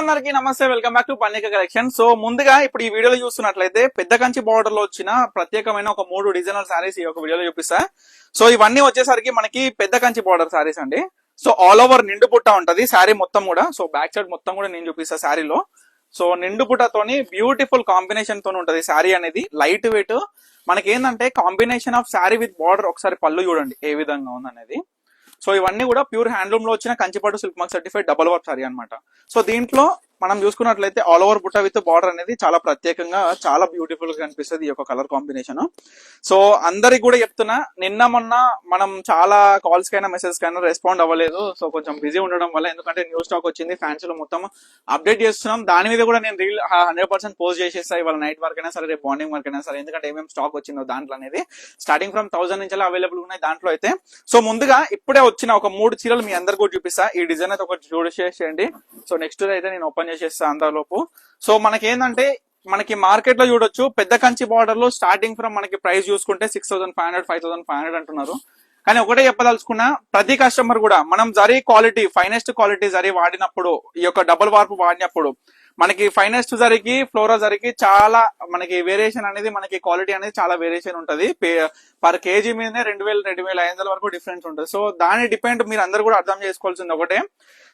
అందరికీ నమస్తే, welcome back to Pannika collection. So ముందుగా ఇప్పుడు ఈ వీడియోలో చూస్తున్నట్లయితే పెద్ద కంచి బార్డర్ లో వచ్చిన ప్రత్యేకమైన ఒక 3 డిజైనర్ సారీస్ ఈ ఒక వీడియోలో చూపిస్తా. సో ఇవన్నీ వచ్చేసరికి మనకి పెద్ద కంచి బార్డర్ సారీస్ అండి. సో ఆల్ ఓవర్ నిండు పుట్ట ఉంటది శారీ మొత్తం కూడా. సో బ్యాక్ సైడ్ మొత్తం కూడా నేను చూపిస్తా శారీలో. సో నిండు పుట్టతోని బ్యూటిఫుల్ కాంబినేషన్ తోని ఉంటది శారీ అనేది. లైట్ వెయిట్ మనకి ఏంటంటే combination of sari with border. ఒకసారి పళ్ళు చూడండి ఏ విధంగా ఉంది అనేది. సో ఇవన్నీ కూడా ప్యూర్ హ్యాండ్లూమ్ లో వచ్చిన కంచిపట్టు silk mark certified double work sari అనమాట. సో దీంట్లో మనం చూసుకున్నట్లయితే ఆల్ ఓవర్ బుట్ట విత్ బార్డర్ అనేది చాలా ప్రత్యేకంగా చాలా బ్యూటిఫుల్ గా కనిపిస్తుంది ఈ యొక్క కలర్ కాంబినేషన్. సో అందరికి కూడా చెప్తున్నా, నిన్న మొన్న మనం చాలా కాల్స్ కైనా మెసేజ్ కైనా రెస్పాండ్ అవ్వలేదు. సో కొంచెం బిజీ ఉండడం వల్ల, ఎందుకంటే న్యూ స్టాక్ వచ్చింది, ఫ్యాన్స్ లో మొత్తం అప్డేట్ చేస్తున్నాం. దాని మీద కూడా నేను రీల్ 100% పోస్ట్ చేసేస్తా ఇవాళ నైట్ వరకు అయినా సరే, రేపు మార్నింగ్ వరకు అయినా సరే, ఎందుకంటే ఏమేమి స్టాక్ వచ్చిందో దాంట్లో అనేది స్టార్టింగ్ ఫ్రమ్ 1000 నుంచి అవైలబుల్ ఉన్నాయి దాంట్లో అయితే. సో ముందుగా ఇప్పుడే వచ్చిన ఒక 3 చీరలు మీ అందరు కూడా చూపిస్తా. ఈ డిజైన్ అయితే ఒకటి చూసేసేయండి. సో నెక్స్ట్ అయితే నేను ఓపెన్ చేసేస్తా అంతలోపు. సో మనకి ఏంటంటే మనకి మార్కెట్ లో చూడొచ్చు, పెద్ద కంచి బార్డర్ లో స్టార్టింగ్ ఫ్రమ్ మనకి ప్రైస్ చూసుకుంటే 6500 5500 అంటున్నారు. కానీ ఒకటే చెప్పదలుచుకున్నా, ప్రతి కస్టమర్ కూడా మనం zari quality, finest quality zari వాడినప్పుడు, ఈ యొక్క డబుల్ వార్పు వాడినప్పుడు మనకి ఫైనెస్ట్ జరీకి ఫ్లోరా జరీకి చాలా మనకి వేరియేషన్ అనేది, మనకి క్వాలిటీ అనేది చాలా వేరియేషన్ ఉంటది. పర్ కేజీ మీదనే 2000-2500 వరకు డిఫరెన్స్ ఉంటుంది. సో దాని డిపెండ్ మీరు అందరు కూడా అర్థం చేసుకోవాల్సింది ఒకటే.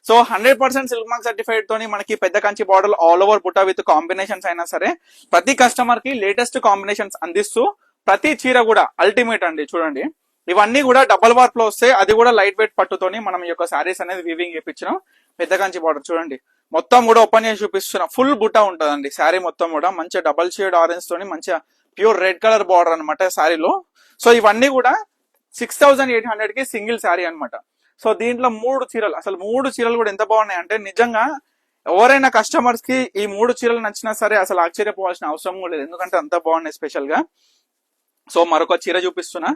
సో 100% సిల్క్ మార్క్ సర్టిఫైడ్ తోని మనకి పెద్ద కంచి బార్డర్ ఆల్ ఓవర్ బుట్ట విత్ కాంబినేషన్స్ అయినా సరే ప్రతి కస్టమర్ కి లేటెస్ట్ కాంబినేషన్స్ అందిస్తూ ప్రతి చీర కూడా అల్టిమేట్ అండి. చూడండి ఇవన్నీ కూడా డబల్ వార్ప్ లో వస్తాయి, అది కూడా లైట్ వెయిట్ పట్టుతోని మనం ఈ యొక్క శారీస్ అనేది వీవింగ్ చేయించినాం. పెద్ద కంచి బార్డర్ చూడండి మొత్తం కూడా ఓపెన్ చేసి చూపిస్తున్నాం. ఫుల్ బుట్ట ఉంటదండి శారీ మొత్తం కూడా. మంచిగా డబల్ షేడ్ ఆరెంజ్ తోని మంచిగా ప్యూర్ రెడ్ కలర్ బార్డర్ అనమాట శారీలో. సో ఇవన్నీ కూడా 6800 కి సింగిల్ శారీ అనమాట. సో దీంట్లో 3 చీరలు, అసలు 3 చీరలు కూడా ఎంత బాగున్నాయి అంటే నిజంగా ఎవరైనా కస్టమర్స్ కి ఈ 3 చీరలు నచ్చినా సరే అసలు ఆశ్చర్యపోవాల్సిన అవసరం కూడా లేదు, ఎందుకంటే అంత బాగున్నాయి స్పెషల్ గా. సో మరొక చీర చూపిస్తున్నా.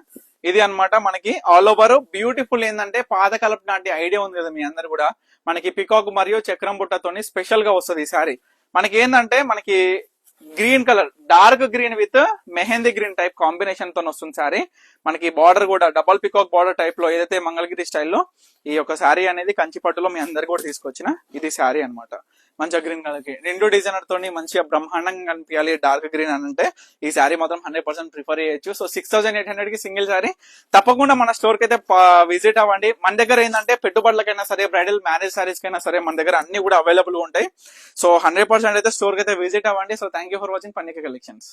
ఇది అన్నమాట మనకి ఆల్ ఓవర్ బ్యూటిఫుల్. ఏంటంటే పాతకాలపు నాటి ఐడియా ఉంది కదా మీ అందరు కూడా, మనకి పికాక్ మరియు చక్రం బుట్టతోని స్పెషల్ గా వస్తుంది ఈ సారీ. మనకి ఏంటంటే మనకి green colour, dark green with mehndi green type combination తో వస్తుంది సారీ. మనకి బార్డర్ కూడా డబల్ పికాక్ బార్డర్ టైప్ లో, ఏదైతే మంగళగిరి స్టైల్లో ఈ యొక్క శారీ అనేది కంచిపట్టులో మీ అందరు కూడా తీసుకొచ్చిన ఇది శారీ అనమాట. మంచిగా గ్రీన్ కలర్ కి 2 డిజైనర్ తోని మంచిగా బ్రహ్మాండంగా కనిపించాలి డార్క్ గ్రీన్ అని అంటే ఈ శారీ మాత్రం 100% ప్రిఫర్ చేయొచ్చు. సో 6800 కి సింగిల్ శారీ. తప్పకుండా మన స్టోర్ కి అయితే విజిట్ అవ్వండి. మన దగ్గర ఏంటంటే పెట్టుబడులకైనా సరే, బ్రైడల్ మ్యారేజ్ సారీస్ కైనా సరే మన దగ్గర అన్ని కూడా అవైలబుల్ ఉంటాయి. సో 100% అయితే స్టోర్ కి అయితే విజిట్ అవ్వండి. So thank you for watching Pannika collections.